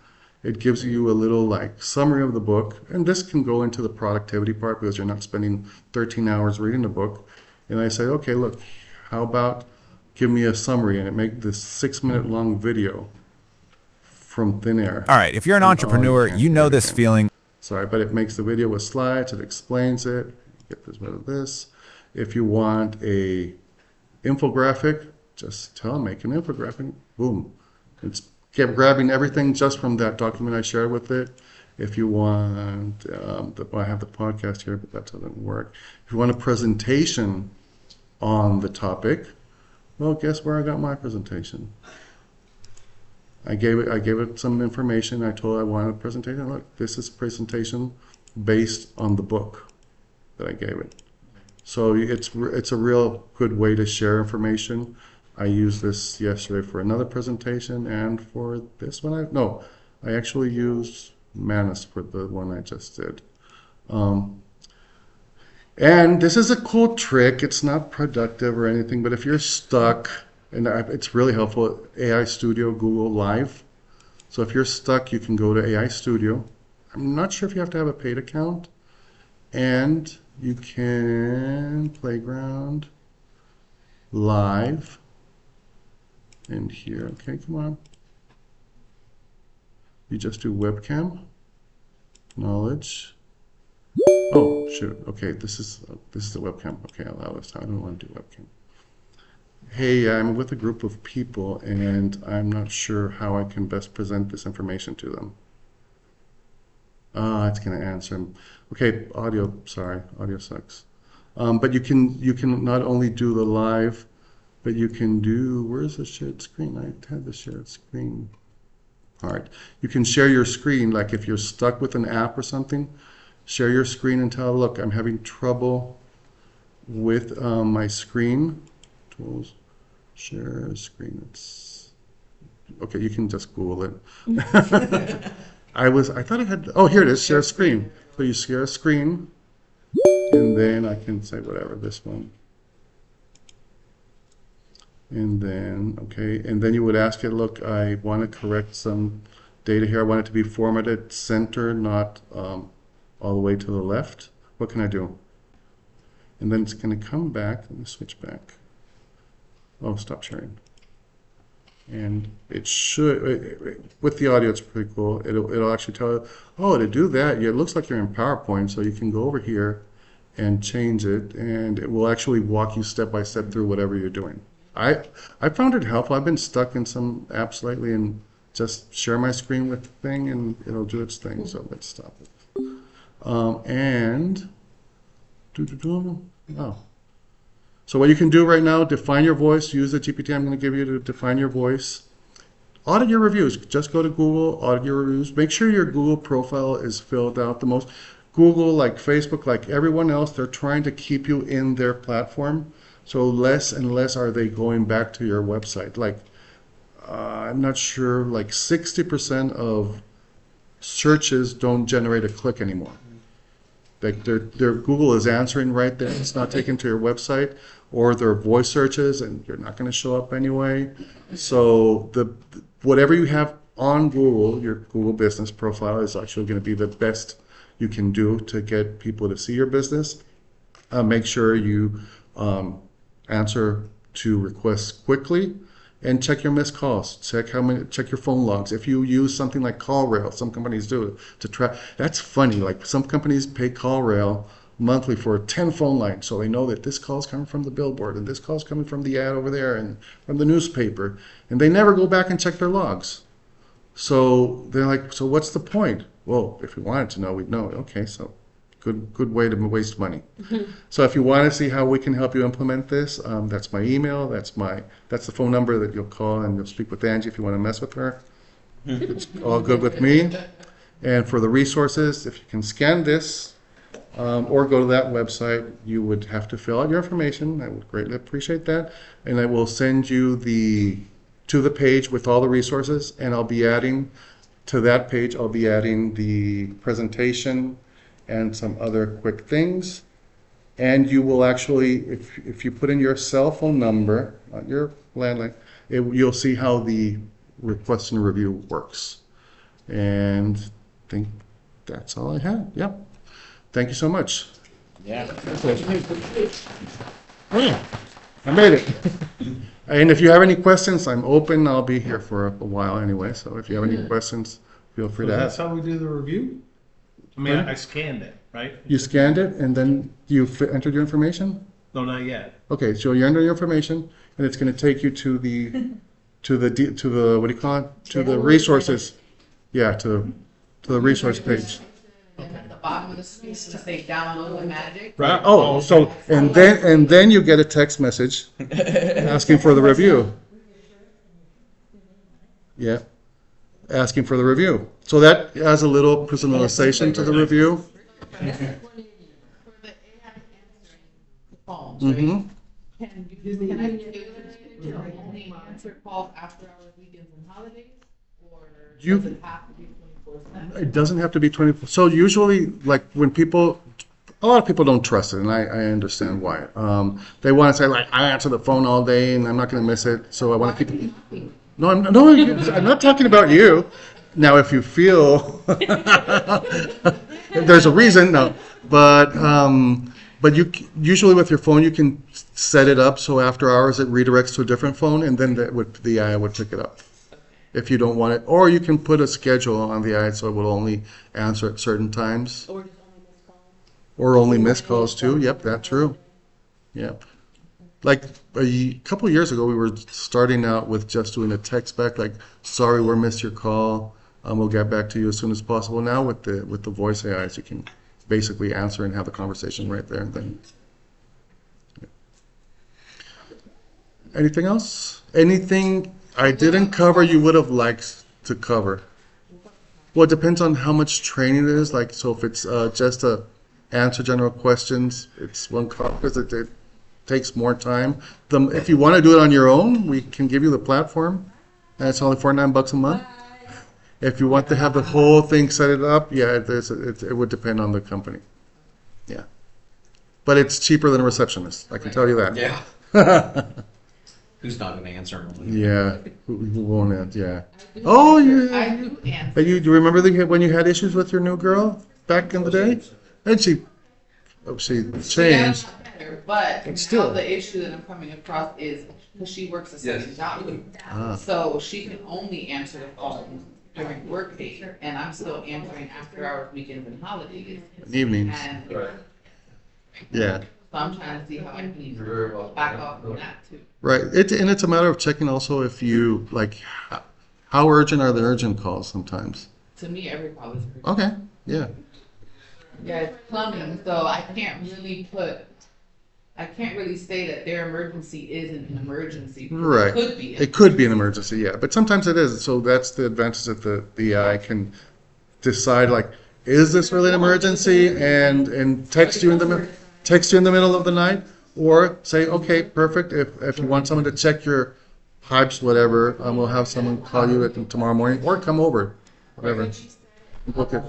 It gives you a little like summary of the book, and this can go into the productivity part because you're not spending 13 hours reading the book. And I say, okay, look, how about give me a summary, and it make this 6-minute long video from thin air. All right, if you're an Oh, you entrepreneur, can't you know hear it this again. feeling. Sorry, but it makes the video with slides, it explains it, get this rid of this. If you want a infographic, just tell them, make an infographic, boom. It's kept grabbing everything just from that document I shared with it. If you want, I have the podcast here, but that doesn't work. If you want a presentation on the topic, well, guess where I got my presentation? I gave it some information. I told it I wanted a presentation. Look, this is a presentation based on the book that I gave it. So it's a real good way to share information. I used this yesterday for another presentation, and for this one, I actually used Manus for the one I just did. And this is a cool trick. It's not productive or anything, but if you're stuck, and it's really helpful, AI Studio, Google Live. So if you're stuck, you can go to AI Studio. I'm not sure if you have to have a paid account. And you can Playground Live. And here, okay, come on. You just do webcam, knowledge. Oh, shoot. Okay, this is the webcam. Okay, allow this. I don't want to do webcam. Hey, I'm with a group of people, and I'm not sure how I can best present this information to them. It's going to answer them. Okay, audio. Sorry, audio sucks. But you can not only do the live, but you can do. Where's the shared screen? I had the shared screen part. You can share your screen, like if you're stuck with an app or something. Share your screen and tell, look, I'm having trouble with my screen. Tools. Share screen. It's okay. You can just Google it. I thought I had. Oh, here it is. Share screen. So you share a screen, and then I can say whatever, this one. And then and then you would ask it. Look, I want to correct some data here. I want it to be formatted center, not all the way to the left. What can I do? And then it's going to come back. Let me switch back. Oh, stop sharing. And it should, with the audio, it's pretty cool. It'll actually tell you, oh, to do that, it looks like you're in PowerPoint, so you can go over here and change it, and it will actually walk you step by step through whatever you're doing. I found it helpful. I've been stuck in some apps lately, and just share my screen with the thing, and it'll do its thing. So let's stop it. Oh. So what you can do right now, define your voice, use the GPT I'm going to give you to define your voice. Audit your reviews. Just go to Google, audit your reviews. Make sure your Google profile is filled out the most. Google, like Facebook, like everyone else, they're trying to keep you in their platform. So less and less are they going back to your website. Like, I'm not sure, like 60% of searches don't generate a click anymore. Like their Google is answering right there. It's not taken to your website, or their voice searches, and you're not going to show up anyway. So whatever you have on Google, your Google business profile is actually going to be the best you can do to get people to see your business. Make sure you answer to requests quickly, and check your missed calls. Check your phone logs. If you use something like CallRail, some companies do to track. That's funny. Like some companies pay CallRail monthly for 10 phone lines, so they know that this call's coming from the billboard, and this call's coming from the ad over there, and from the newspaper, and they never go back and check their logs. So they're like, so what's the point? Well, if we wanted to know, we'd know. Okay, so good way to waste money. So if you want to see how we can help you implement this, that's my email. That's the phone number that you'll call, and you'll speak with Angie if you want to mess with her. It's all good with me. And for the resources, if you can scan this or go to that website, you would have to fill out your information. I would greatly appreciate that. And I will send you to the page with all the resources, and I'll be adding to that page, I'll be adding the presentation and some other quick things. And you will actually, if you put in your cell phone number, not your landline, you'll see how the request and review works. And I think that's all I had. Yep. Thank you so much. Yeah. Oh, I made it. And if you have any questions, I'm open. I'll be here for a while anyway. So if you have any questions, feel free So to that's ask. how we do the review? I mean, I scanned it, right? You scanned it and then you entered your information? No, not yet. Okay, so you enter your information and it's going to take you to the, what do you call it? To the resources. Yeah, to the resource page. And at the bottom of the screen, to say download the magic. Right? Oh, so, and then you get a text message asking for the review. Yeah, asking for the review. So that adds a little personalization to the review. For the AI answering phones, Mm-hmm. right? Can I do it to only answer calls after hours, weekends, and holidays? Or You- does it have to be 24/7? It doesn't have to be 24. So usually, like when people, a lot of people don't trust it, and I understand why. They want to say like, I answer the phone all day, and I'm not going to miss it. So I want to keep. No, I'm not talking about you. Now, if you feel there's a reason, no, but usually with your phone you can set it up so after hours it redirects to a different phone, and then the AI would pick it up. If you don't want it, or you can put a schedule on the AI so it will only answer at certain times. Or only missed calls too. Yep, that's true. Yep. Like a couple of years ago, we were starting out with just doing a text back, like, "Sorry, we missed your call. We'll get back to you as soon as possible." Now with the voice AIs, you can basically answer and have the conversation right there and then. Anything else? Anything I didn't cover you would have liked to cover? Well, it depends on how much training it is. Like, so if it's just a answer general questions, it's one call because it takes more time. If you want to do it on your own, we can give you the platform, and it's only $49 a month. If you want to have the whole thing set it up, yeah, it would depend on the company. Yeah, but it's cheaper than a receptionist. I can tell you that. Yeah. Who's not going to answer? Yeah, who won't answer? Yeah. Oh, I yeah. do answer. But do you remember when you had issues with your new girl back in the day? And she changed. But But still. now the issue that I'm coming across is because she works a second job, Ah. so she can only answer the phone during work days, and I'm still answering after hours, weekends, and holidays. Evenings. And Yeah. so I'm trying to see how I can back off on that too. Right. And it's a matter of checking also if you like how urgent are the urgent calls sometimes. To me, every call is urgent. Okay. Yeah. Yeah, it's plumbing, so I can't really say that their emergency isn't an emergency. because Right. It could be. It could be an emergency, yeah. But sometimes it is. So that's the advantage that the AI can decide like, is this really an emergency, and text you in the middle of the night, or say, okay, perfect. If you want someone to check your pipes, whatever, we'll have someone call you tomorrow morning, or come over, whatever. Book it.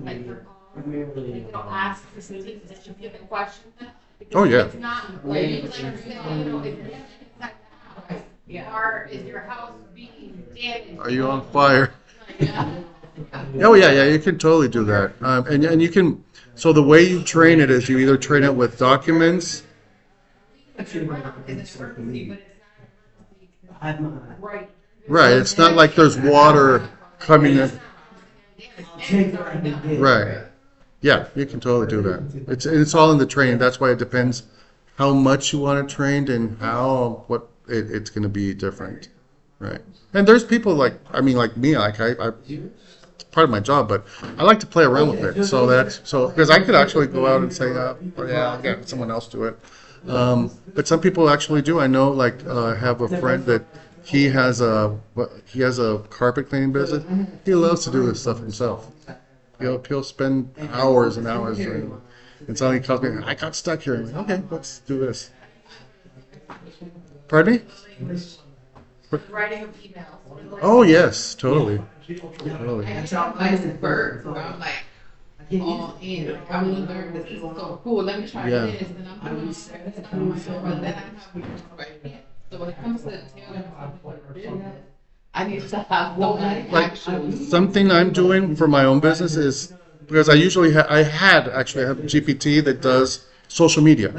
They'll ask for some given question. Oh, yeah. It's not like, you let her know, you know, if you're inside the house, or is your house being damaged? Are you on fire? Yeah. Oh, yeah, you can totally do that. And you can, so the way you train it is you either train it with documents. Right. Right, it's not like there's water coming in. Right. Yeah, you can totally do that. It's all in the training. That's why it depends how much you want it trained and it's going to be different. Right. And there's people like me, like I it's part of my job, but I like to play around with it. So because I could actually go out and say, I'll get someone else do it. But some people actually do. I know, I have a friend that he has a carpet cleaning business. He loves to do this stuff himself. He'll spend hours and hours doing it. And suddenly he calls me, I got stuck here. I'm like, okay, let's do this. Pardon me? Writing of emails. Oh, yes, totally. I drop my birds, so I'm like all in. Like, I'm gonna learn this. This is so cool. Let me try Yeah. this, and I'm doing this on myself, and then I have right here. So when it comes to the tail end of business, I need to have someone Like actually. something I'm doing for my own business is because I usually have GPT that does social media.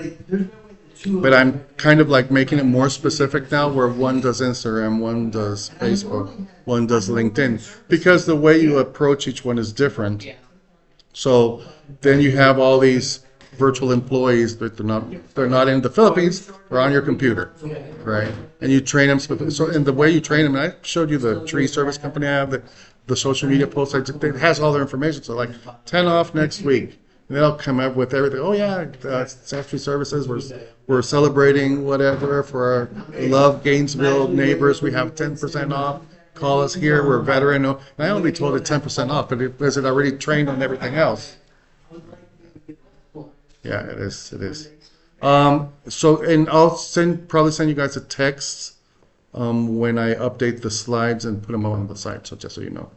But I'm kind of like making it more specific now, where one does Instagram, one does Facebook, one does LinkedIn, because the way you approach each one is different. So then you have all these virtual employees that they're not in the Philippines, they're on your computer, right? And you train them. So and the way you train them, and I showed you the tree service company I have, the social media posts. It has all their information. So like 10 off next week. And they'll come up with everything. Oh yeah, Tree Services. We're celebrating whatever for our Love Gainesville neighbors. We have 10% off. Call us here. We're veteran. And I only told it 10% off, but it was already trained on everything else. Yeah, it is. It is. So, and I'll probably send you guys a text when I update the slides and put them on the site. So just so you know,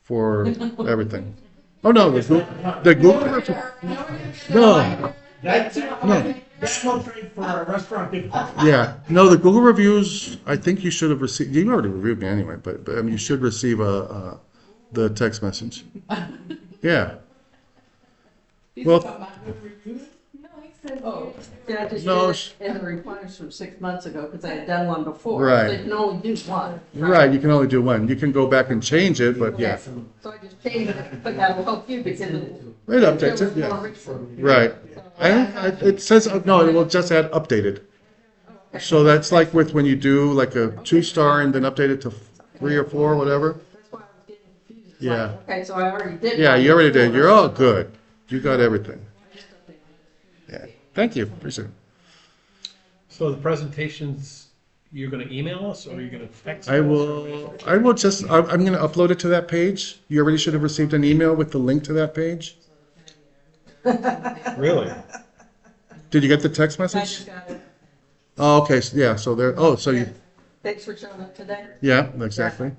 for everything. Oh no, the Google. No. That's no trade for a restaurant. Yeah, no, the Google reviews. I think you should have received. You already reviewed me anyway, but I mean, you should receive the text message. Yeah. Well, Oh, yeah, I just No, did it in the replies from 6 months ago, because I had done one before. Right. So you can only do one. right, you can only do one. You can go back and change it, but yeah, So I just changed it, but that will help you because it updates it. Yeah, right. It says no. It will just add updated. So that's like with when you do like a 2-star and then update it to 3 or 4, whatever. That's why I was getting confused. It's Yeah. like, okay, so I already did. Yeah, one you already did. before. You're all good. You got everything. Yeah. Thank you. Appreciate it. So the presentations, you're gonna email us or you're gonna text us? I will just, I'm going to upload it to that page. You already should have received an email with the link to that page. Really? Did you get the text I message? just got it. Oh, okay. So, yeah. So there, so you, Thanks for showing up today. yeah, exactly.